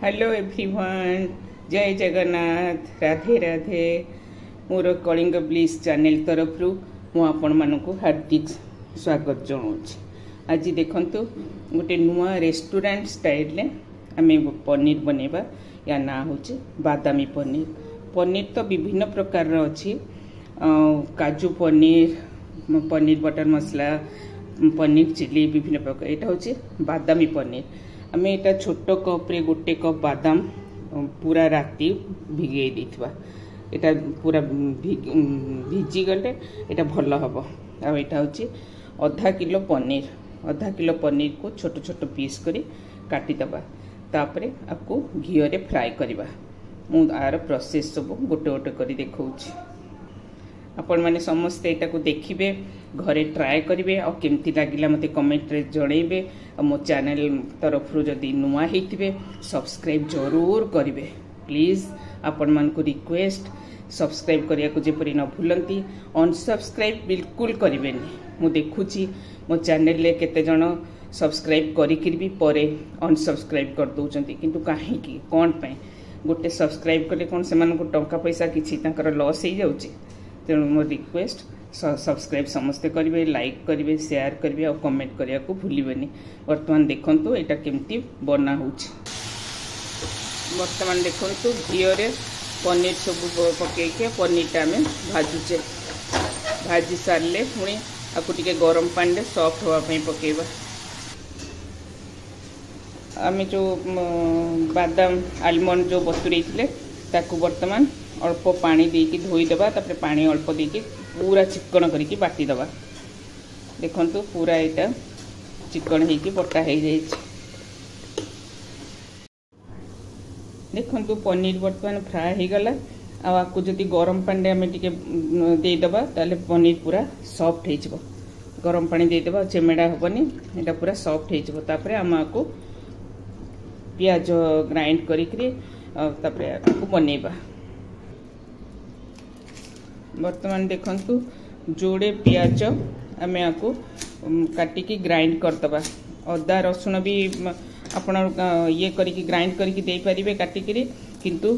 Hello everyone, जय जगन्नाथ, राधे राधे। मोर Kalinga bliss channel तरफ मु आपण मानकु हार्दिक स्वागत जनाऊँ। आज देखंतु गोटे नुआ रेस्टोरेंट स्टाइल ले आमे पनीर बनेबा। या ना होचे बादामी पनीर। पनीर तो विभिन्न प्रकार अच्छी, काजू पनीर, पनीर बटर मसला, पनीर चिली, विभिन्न प्रकार। यहाँ होचे बादामी पनीर। आम यहाँ छोट कप रे गोटे कप बादाम पूरा राति भिगे देथिबा। एटा पूरा भिजी गले एटा भल हम। आटा हूँ आधा किलो पनीर। आधा किलो पनीर को छोट छोट पीस करी काटिदबा। तापरे आपको घी रे फ्राए करवा। मु आर प्रोसेस सब गोटे गोटे करी देखाऊँ। आपण माने समस्ते एटा को देखिबे, घरे ट्राए करिवे और केमती लागिला मते कमेंट रे जणैबे। और मो चैनल तरफ जदि नुआ हेतिबे सब्सक्राइब जरूर करिवे। प्लीज आपण मान को रिक्वेस्ट सब्सक्राइब करिया को जेपरि न भूलंती। अनसब्सक्राइब बिल्कुल करिवेनी। मु देखुची मो चैनल ले केते जण सब्सक्राइब करिकिर भी परे अनसब्सक्राइब कर दउचंती, किंतु काहे की कोन पय गोटे सब्सक्राइब कले कोन से मान को टंका पैसा किछि तांकर लॉस हे जाउची। तेणु मो रिक्वेस्ट सब्सक्राइब समस्ते करेंगे, लाइक करेंगे, शेयर करेंगे और कमेंट करने को भूलिबेनी। वर्तमान देखंतु एटा केमती बना होउछ। वर्तमान देखंतु घी रे पनीर सब पकई के पनीर आम भाजुचे। भाजी सारे पुणी आपको टिके गरम पानी रे सॉफ्ट होवाई पकेबा। आम जो बादाम आलमंड जो बतुरई थिले ताकू वर्तमान अल्प पानी देकी धोईदेबा। तापर पानी अल्प देकी पूरा चिकन करके बाटी दबा। देखंतु पूरा एटा चिकन हेकी बटा हो जाए। देखंतु पनीर वर्तमान फ्राए हो गला। आपको जदि गरम पानी आम टिके देदेबा ताले पनीर पूरा सॉफ्ट हो जिवो। गरम पानी देदेबा चेमेड़ा हेबनी, एटा पूरा सॉफ्ट हो जिवो। तापर आम आपको प्याज ग्राइंड करिकरी तापर आपको बनेबा। वर्तमान देखंतु जोड़े प्याज आम आपको काटिकी ग्राइंड करदबा। अदा रसुण भी आपण ये करिकी ग्राइंड करिकी दे परिबे काटिकी, किंतु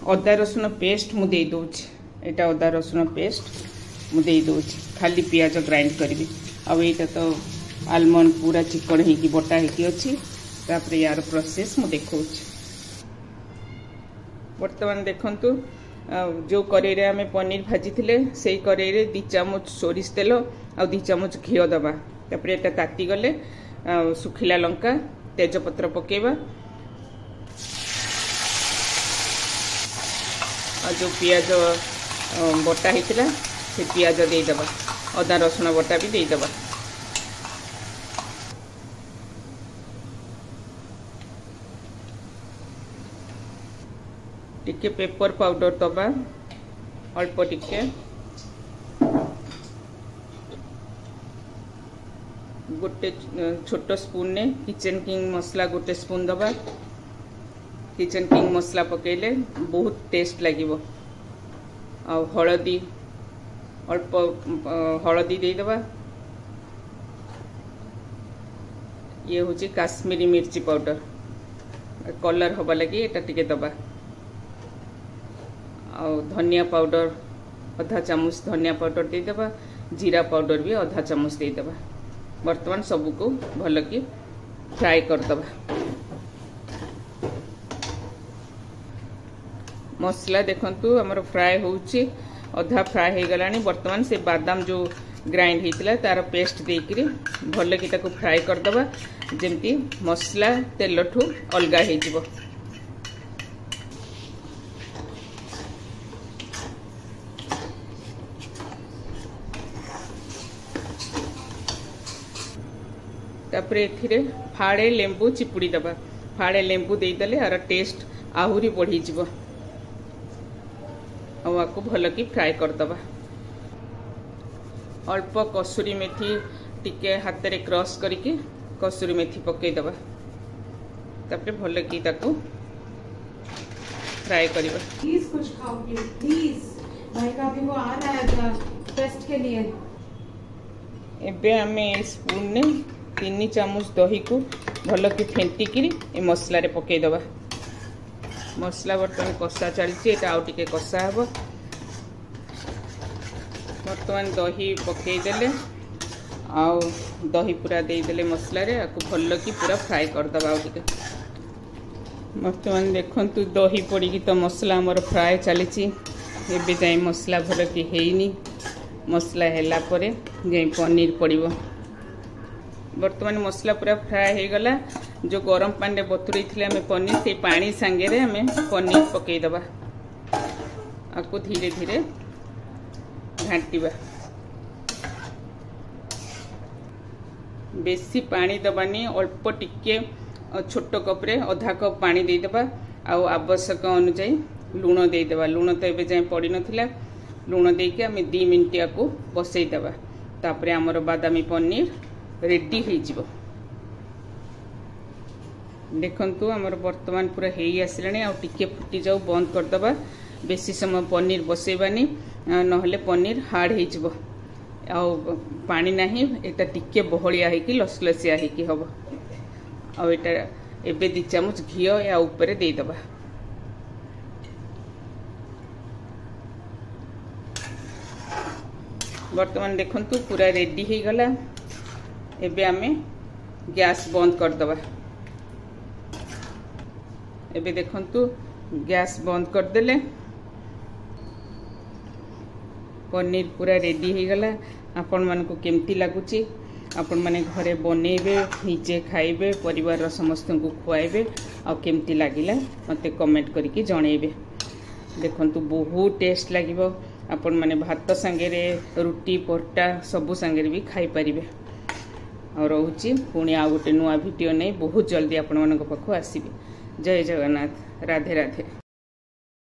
अदा रसुण पेस्ट मु दे दोछ। एटा अदा रसुण पेस्ट मु दे दोछ, खाली प्याज ग्राइंड करिबी। अब एटा तो आलमंड पूरा चिकन हेकी बटा हेकी अछि। तापर यार प्रोसेस मु देखौछ। वर्तमान देखंतु जो कड़े आम पनीर भाजी थिले से कड़े 2 चामच सोरिष तेल और 2 चामच घी दबा। तापर एटा ताती गले सुखिला लंका तेजपत्र पकेबा। और जो पियाज बटा होता से पियाज देदबा। अदा रसुण बटा भी देदबा। टिके पेपर पाउडर दबा अल्प टिके। गोटे छोट स्पून ने किचन किंग मसला गोटे स्पून दबा। किचन किंग मसला पकेले बहुत टेस्ट लागिबो। आ हळदी अल्प हळदी दे दबा। ये होची काश्मीरी मिर्ची पाउडर, कलर हबा लगी एटा टिके दबा। और धनिया पाउडर आधा चामच धनिया पाउडर दे दबा। जीरा पाउडर भी आधा चामच दे दबा। वर्तमान सबको भल की फ्राए कर दबा। मसला देखंतु हमर फ्राए होउची, आधा फ्राए हो गलानी। वर्तमान से बादाम जो ग्राइंड होइतिला तार पेस्ट देकरी भल की ताको फ्राए कर दबा, जेमती मसला तेलठू अलगा हो जिवो। तापर एथिरे फाड़े लेंबू चिपुड़ी दबा। फाड़े लेंबू देदेले यार टेस्ट आहुरी बढ़ी जिवो। आपको भल की फ्राए कर दबा। अल्प कसूरी मेथी टिके हाथ रे क्रश करके कसूरी मेथी पकई दबा। तापर भल की ताको फ्राए करबा। प्लीज कुछ खाओ प्लीज। भाई का भी वो आ रहा है टेस्ट के लिए। एबे हमें स्पून ने 3 चामच दही को भल कि फेंटिकी ए मसला रे पकई दबा। मसला बर्तमान कषा चलती आउ टिके कषा हे। बर्तमान दही पकईदे आउ दही पूरा देदेले मसला रे आपको भल कि पूरा फ्राए करदबा। आउ टिके बर्तमान देखंतु दही पड़ी तो मसला हमर फ्राए चली। एबे जाए मसला भल कि हेनी। मसला हैला परे जाए पनीर पड़िबो। बर्तमान मसला पूरा फ्राए हो गला। जो गरम पानी बतुरई थिले हमें पनीर से पानी संगे रे हमें पनीर पकई दबा। आपको धीरे धीरे घाटिबा। बेसी पानी दबानी अल्प टिके छोट कप रे आधा कप पानी दे दबा। आउ आवश्यक अनुसार लूण दे दबा। लूण तो एबे जाए पड़ी नथिला। लूण देके हमें 2 मिनिट याको बसई दबा। तापरे हमर बादामी पनीर रेडी हो जिवो। देखंतु हमर वर्तमान पूरा हेई आसिलानी। आ टिके फुटी जाऊ बंद कर दबा। बेसी समय पनीर बसेबानी नहले पनीर हार्ड हो जिवो। आ पानी नाही एटा टिके बहलिया है कि लसलसिया है कि हबो। आ एटा एबे 2 चामच घी या ऊपर दे दबा। वर्तमान देखंतु पूरा रेडी हो गला। एबे आमे गैस बंद कर दबा। एबे देखंतु गैस बंद कर देले। पनीर पूरा रेडी हो गला। आपण मन को केमती लागुची आपण माने घरे बनेबे निजे खाइबे परिवार समस्त को खुआइबे आ केमती लागिला मते कमेंट करके जणेबे। देखंतु बहुत टेस्ट लागिबो। आपण माने भात संगे रे रुटी परोटा सब संगे भी खाई परिबे। और रोची पुणी आ गोटे नुआ वीडियो नहीं बहुत जल्दी आपण मन को पाखु आसीबे। जय जगन्नाथ। राधे राधे।